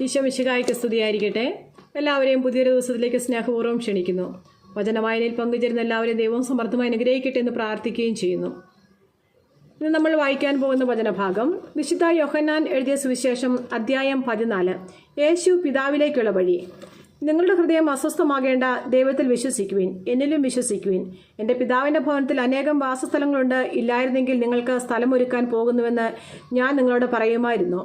ഈശോ മിശിഹായ്ക്ക് സ്തുതിയായിരിക്കട്ടെ. എല്ലാവരെയും പുതിയൊരു ദിവസത്തിലേക്ക് സ്നേഹപൂർവ്വം ക്ഷണിക്കുന്നു. വചനവായനയിൽ പങ്കുചേരുന്ന എല്ലാവരെയും ദൈവം സമർത്ഥമായി അനുഗ്രഹിക്കട്ടെ എന്ന് പ്രാർത്ഥിക്കുകയും ചെയ്യുന്നു. ഇന്ന് നമ്മൾ വായിക്കാൻ പോകുന്ന വചനഭാഗം വിശുദ്ധ യോഹന്നാൻ എഴുതിയ സുവിശേഷം അധ്യായം 14. യേശു പിതാവിലേക്കുള്ള വഴി. നിങ്ങളുടെ ഹൃദയം അസ്വസ്ഥമാകേണ്ട, ദൈവത്തിൽ വിശ്വസിക്കുവിൻ, എന്നിലും വിശ്വസിക്കുവിൻ. എൻ്റെ പിതാവിൻ്റെ ഭവനത്തിൽ അനേകം വാസസ്ഥലങ്ങളുണ്ട്. ഇല്ലായിരുന്നെങ്കിൽ നിങ്ങൾക്ക് സ്ഥലമൊരുക്കാൻ പോകുന്നുവെന്ന് ഞാൻ നിങ്ങളോട് പറയുമായിരുന്നു.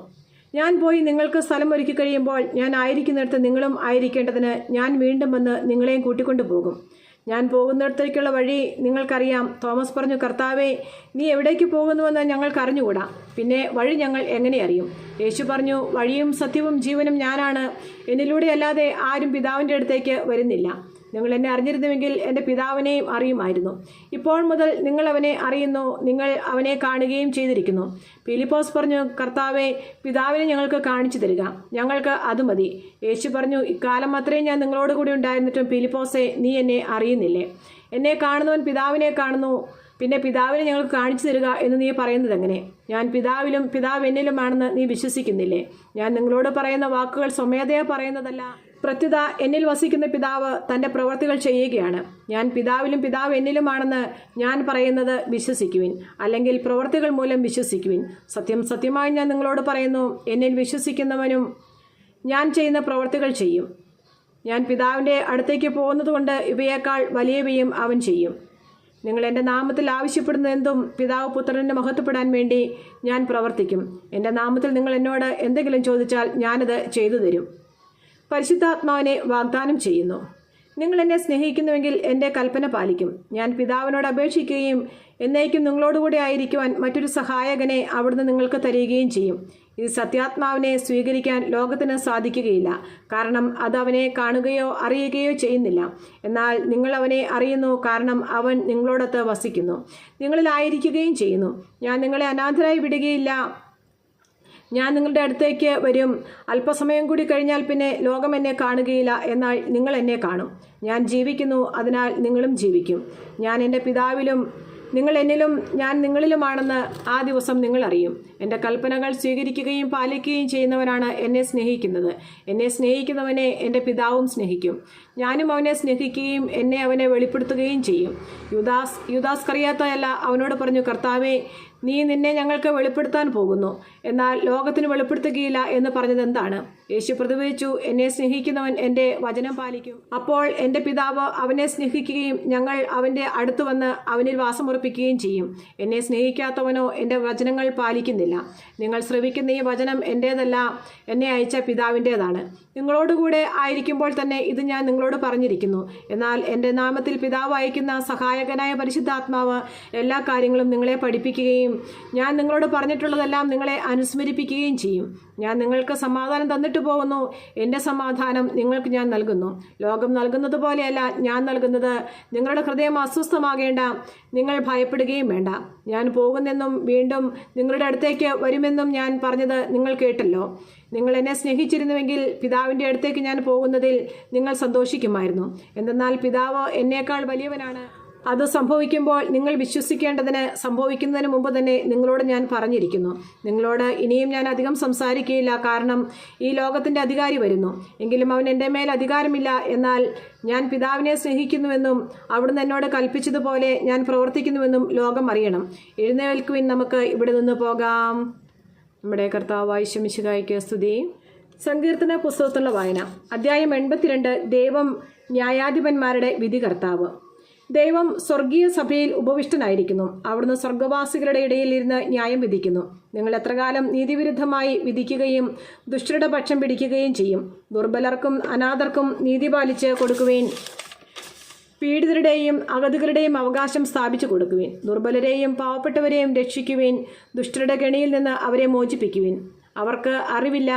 ഞാൻ പോയി നിങ്ങൾക്ക് സ്ഥലം ഒരുക്കി കഴിയുമ്പോൾ ഞാൻ ആയിരിക്കുന്നിടത്ത് നിങ്ങളും ആയിരിക്കേണ്ടതിന് ഞാൻ വീണ്ടും വന്ന് നിങ്ങളെയും കൂട്ടിക്കൊണ്ടു പോകും. ഞാൻ പോകുന്നിടത്തേക്കുള്ള വഴി നിങ്ങൾക്കറിയാം. തോമസ് പറഞ്ഞു, കർത്താവേ, നീ എവിടേക്ക് പോകുന്നുവെന്ന് ഞങ്ങൾക്ക് അറിഞ്ഞുകൂടാ, പിന്നെ വഴി ഞങ്ങൾ എങ്ങനെ അറിയും? യേശു പറഞ്ഞു, വഴിയും സത്യവും ജീവനും ഞാനാണ്. എന്നിലൂടെ അല്ലാതെ ആരും പിതാവിൻ്റെ അടുത്തേക്ക് വരുന്നില്ല. നിങ്ങൾ എന്നെ അറിഞ്ഞിരുന്നുവെങ്കിൽ എൻ്റെ പിതാവിനെയും അറിയുമായിരുന്നു. ഇപ്പോൾ മുതൽ നിങ്ങൾ അവനെ അറിയുന്നു, നിങ്ങൾ അവനെ കാണുകയും ചെയ്തിരിക്കുന്നു. ഫിലിപ്പോസ് പറഞ്ഞു, കർത്താവേ, പിതാവിനെ ഞങ്ങൾക്ക് കാണിച്ചു തരിക, ഞങ്ങൾക്ക് അത് മതി. യേശു പറഞ്ഞു, ഇക്കാലം അത്രയും ഞാൻ നിങ്ങളോട് കൂടി ഉണ്ടായിരുന്നിട്ടും ഫിലിപ്പോസേ, നീ എന്നെ അറിയുന്നില്ലേ? എന്നെ കാണുന്നവൻ പിതാവിനെ കാണുന്നു. പിന്നെ പിതാവിനെ ഞങ്ങൾക്ക് കാണിച്ചു തരിക എന്ന് നീ പറയുന്നത് എങ്ങനെ? ഞാൻ പിതാവിലും പിതാവ് എന്നിലുമാണെന്ന് നീ വിശ്വസിക്കുന്നില്ലേ? ഞാൻ നിങ്ങളോട് പറയുന്ന വാക്കുകൾ സ്വമേധയാ പറയുന്നതല്ല, പ്രത്യുത എന്നിൽ വസിക്കുന്ന പിതാവ് തൻ്റെ പ്രവൃത്തികൾ ചെയ്യുകയാണ്. ഞാൻ പിതാവിലും പിതാവ് എന്നിലുമാണെന്ന് ഞാൻ പറയുന്നത് വിശ്വസിക്കുവിൻ, അല്ലെങ്കിൽ പ്രവൃത്തികൾ മൂലം വിശ്വസിക്കുവിൻ. സത്യം സത്യമായി ഞാൻ നിങ്ങളോട് പറയുന്നു, എന്നിൽ വിശ്വസിക്കുന്നവനും ഞാൻ ചെയ്യുന്ന പ്രവൃത്തികൾ ചെയ്യും. ഞാൻ പിതാവിൻ്റെ അടുത്തേക്ക് പോകുന്നതുകൊണ്ട് ഇവയേക്കാൾ വലിയവയും അവൻ ചെയ്യും. നിങ്ങൾ എൻ്റെ നാമത്തിൽ ആവശ്യപ്പെടുന്ന എന്തും പിതാവ് പുത്രനെ മഹത്വപ്പെടാൻ വേണ്ടി ഞാൻ പ്രവർത്തിക്കും. എൻ്റെ നാമത്തിൽ നിങ്ങൾ എന്നോട് എന്തെങ്കിലും ചോദിച്ചാൽ ഞാനത് ചെയ്തു തരും. പരിശുദ്ധാത്മാവിനെ വാഗ്ദാനം ചെയ്യുന്നു. നിങ്ങൾ എന്നെ സ്നേഹിക്കുന്നുവെങ്കിൽ എൻ്റെ കൽപ്പന പാലിക്കും. ഞാൻ പിതാവിനോട് അപേക്ഷിക്കുകയും എന്നേക്കും നിങ്ങളോടുകൂടി ആയിരിക്കുവാൻ മറ്റൊരു സഹായകനെ അവിടുന്ന് നിങ്ങൾക്ക് തരികയും ചെയ്യും. ഈ സത്യാത്മാവിനെ സ്വീകരിക്കാൻ ലോകത്തിന് സാധിക്കുകയില്ല, കാരണം അത് അവനെ കാണുകയോ അറിയുകയോ ചെയ്യുന്നില്ല. എന്നാൽ നിങ്ങൾ അവനെ അറിയുന്നു, കാരണം അവൻ നിങ്ങളോടൊത്ത് വസിക്കുന്നു, നിങ്ങളിലായിരിക്കുകയും ചെയ്യുന്നു. ഞാൻ നിങ്ങളെ അനാഥരായി വിടുകയില്ല. ഞാൻ നിങ്ങളുടെ അടുത്തേക്ക് വരും. അല്പസമയം കൂടി കഴിഞ്ഞാൽ പിന്നെ ലോകം എന്നെ കാണുകയില്ല, എന്നാൽ നിങ്ങൾ എന്നെ കാണും. ഞാൻ ജീവിക്കുന്നു, അതിനാൽ നിങ്ങളും ജീവിക്കും. ഞാൻ എൻ്റെ പിതാവിലും നിങ്ങൾ എന്നിലും ഞാൻ നിങ്ങളിലുമാണെന്ന് ആ ദിവസം നിങ്ങൾ അറിയും. എൻ്റെ കൽപ്പനകൾ സ്വീകരിക്കുകയും പാലിക്കുകയും ചെയ്യുന്നവനാണ് എന്നെ സ്നേഹിക്കുന്നത്. എന്നെ സ്നേഹിക്കുന്നവനെ എൻ്റെ പിതാവും സ്നേഹിക്കും. ഞാനും അവനെ സ്നേഹിക്കുകയും എന്നെ അവനെ വെളിപ്പെടുത്തുകയും ചെയ്യും. യൂദാസ് കറിയാത്തയല്ല അവനോട് പറഞ്ഞു, കർത്താവേ, നീ നിന്നെ ഞങ്ങൾക്ക് വെളിപ്പെടുത്താൻ പോകുന്നു, എന്നാൽ ലോകത്തിന് വെളിപ്പെടുത്തുകയില്ല എന്ന് പറഞ്ഞത് എന്താണ്? യേശു പ്രതിവചിച്ചു, എന്നെ സ്നേഹിക്കുന്നവൻ എൻ്റെ വചനം പാലിക്കും. അപ്പോൾ എൻ്റെ പിതാവ് അവനെ സ്നേഹിക്കുകയും ഞങ്ങൾ അവൻ്റെ അടുത്ത് വന്ന് അവനിൽ വാസമുറപ്പിക്കുകയും ചെയ്യും. എന്നെ സ്നേഹിക്കാത്തവനോ എൻ്റെ വചനങ്ങൾ പാലിക്കുന്നില്ല. നിങ്ങൾ ശ്രവിക്കുന്ന ഈ വചനം എൻ്റേതല്ല, എന്നെ അയച്ച പിതാവിൻ്റേതാണ്. നിങ്ങളോടുകൂടെ ആയിരിക്കുമ്പോൾ തന്നെ ഇത് ഞാൻ നിങ്ങളോട് പറഞ്ഞിരിക്കുന്നു. എന്നാൽ എൻ്റെ നാമത്തിൽ പിതാവ് അയക്കുന്ന സഹായകനായ പരിശുദ്ധാത്മാവ് എല്ലാ കാര്യങ്ങളും നിങ്ങളെ പഠിപ്പിക്കുകയും ഞാൻ നിങ്ങളോട് പറഞ്ഞിട്ടുള്ളതെല്ലാം നിങ്ങളെ അനുസ്മരിപ്പിക്കുകയും ചെയ്യും. ഞാൻ നിങ്ങൾക്ക് സമാധാനം തന്നിട്ട് പോകുന്നു, എൻ്റെ സമാധാനം നിങ്ങൾക്ക് ഞാൻ നൽകുന്നു. ലോകം നൽകുന്നത് പോലെയല്ല ഞാൻ നൽകുന്നത്. നിങ്ങളുടെ ഹൃദയം അസ്വസ്ഥമാകേണ്ട, നിങ്ങൾ ഭയപ്പെടുകയും വേണ്ട. ഞാൻ പോകുന്നെന്നും വീണ്ടും നിങ്ങളുടെ അടുത്തേക്ക് വരുമെന്നും ഞാൻ പറഞ്ഞത് നിങ്ങൾ കേട്ടല്ലോ. നിങ്ങൾ എന്നെ സ്നേഹിച്ചിരുന്നുവെങ്കിൽ പിതാവിൻ്റെ അടുത്തേക്ക് ഞാൻ പോകുന്നതിൽ നിങ്ങൾ സന്തോഷിക്കുമായിരുന്നു. എന്തെന്നാൽ പിതാവ് എന്നേക്കാൾ വലിയവനാണ്. അത് സംഭവിക്കുമ്പോൾ നിങ്ങൾ വിശ്വസിക്കേണ്ടതിന് സംഭവിക്കുന്നതിന് മുമ്പ് തന്നെ നിങ്ങളോട് ഞാൻ പറഞ്ഞിരിക്കുന്നു. നിങ്ങളോട് ഇനിയും ഞാൻ അധികം സംസാരിക്കുകയില്ല, കാരണം ഈ ലോകത്തിൻ്റെ അധികാരി വരുന്നു. എങ്കിലും അവൻ എൻ്റെ മേൽ അധികാരമില്ല. എന്നാൽ ഞാൻ പിതാവിനെ സ്നേഹിക്കുന്നുവെന്നും അവിടുന്ന് എന്നോട് കൽപ്പിച്ചതുപോലെ ഞാൻ പ്രവർത്തിക്കുന്നുവെന്നും ലോകം അറിയണം. എഴുന്നേൽക്കുവിൻ, നമുക്ക് ഇവിടെ നിന്ന് പോകാം. നമ്മുടെ കർത്താവായ യേശു മിശിഹായ്ക്ക് സ്തുതി. സങ്കീർത്തന പുസ്തകത്തിലുള്ള വായന. അധ്യായം 82. ദൈവം ന്യായാധിപന്മാരുടെ വിധികർത്താവ്. ദൈവം സ്വർഗീയ സഭയിൽ ഉപവിഷ്ടനായിരിക്കുന്നു. അവിടുന്ന് സ്വർഗവാസികളുടെ ഇടയിൽ ഇരുന്ന് ന്യായം വിധിക്കുന്നു. നിങ്ങൾ എത്രകാലം നീതിവിരുദ്ധമായി വിധിക്കുകയും ദുഷ്ടരുടെ പക്ഷം പിടിക്കുകയും ചെയ്യും? ദുർബലർക്കും അനാഥർക്കും നീതി പാലിച്ച് കൊടുക്കുവേൻ. പീഡിതരുടെയും അഗതികളുടെയും അവകാശം സ്ഥാപിച്ചു കൊടുക്കുവിൻ. ദുർബലരെയും പാവപ്പെട്ടവരെയും രക്ഷിക്കുവിൻ. ദുഷ്ടരുടെ കെണിയിൽ നിന്ന് അവരെ മോചിപ്പിക്കുവിൻ. അവർക്ക് അറിവില്ല,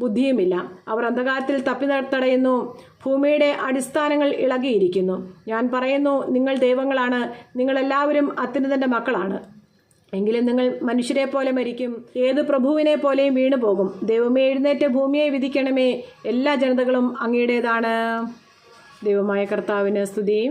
ബുദ്ധിയുമില്ല. അവർ അന്ധകാരത്തിൽ തപ്പിത്തടയുന്നു. ഭൂമിയുടെ അടിസ്ഥാനങ്ങൾ ഇളകിയിരിക്കുന്നു. ഞാൻ പറയുന്നു, നിങ്ങൾ ദൈവങ്ങളാണ്. നിങ്ങളെല്ലാവരും അത്യുന്നതൻ്റെ മക്കളാണ്. എങ്കിലും നിങ്ങൾ മനുഷ്യരെ പോലെ മരിക്കും, ഏത് പ്രഭുവിനെ പോലെയും വീണുപോകും. ദൈവമേ, എഴുന്നേറ്റ് ഭൂമിയെ വിധിക്കണമേ. എല്ലാ ജനതകളും അങ്ങയുടേതാണ്. ദൈവമായ കർത്താവിന് സ്തുതി.